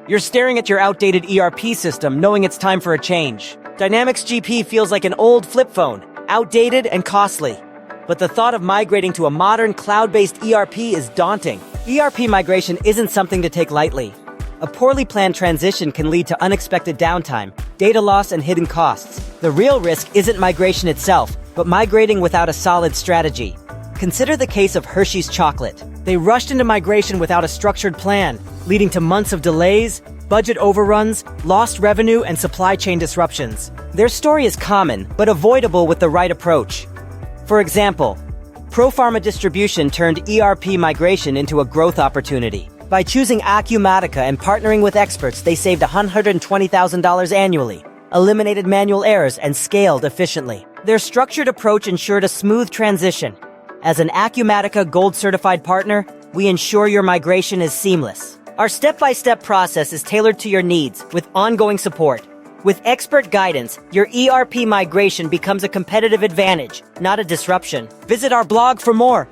You're staring at your outdated ERP system, knowing it's time for a change. Dynamics GP feels like an old flip phone, outdated and costly. But the thought of migrating to a modern, cloud-based ERP is daunting. ERP migration isn't something to take lightly. A poorly planned transition can lead to unexpected downtime, data loss, and hidden costs. The real risk isn't migration itself, but migrating without a solid strategy. Consider the case of Hershey's chocolate. They rushed into migration without a structured plan, leading to months of delays, budget overruns, lost revenue, and supply chain disruptions. Their story is common, but avoidable with the right approach. For example, ProPharma Distribution turned ERP migration into a growth opportunity. By choosing Acumatica and partnering with experts, they saved $120,000 annually, eliminated manual errors, and scaled efficiently. Their structured approach ensured a smooth transition. As an Acumatica Gold-certified partner, we ensure your migration is seamless. Our step-by-step process is tailored to your needs, with ongoing support. With expert guidance, your ERP migration becomes a competitive advantage, not a disruption. Visit our blog for more.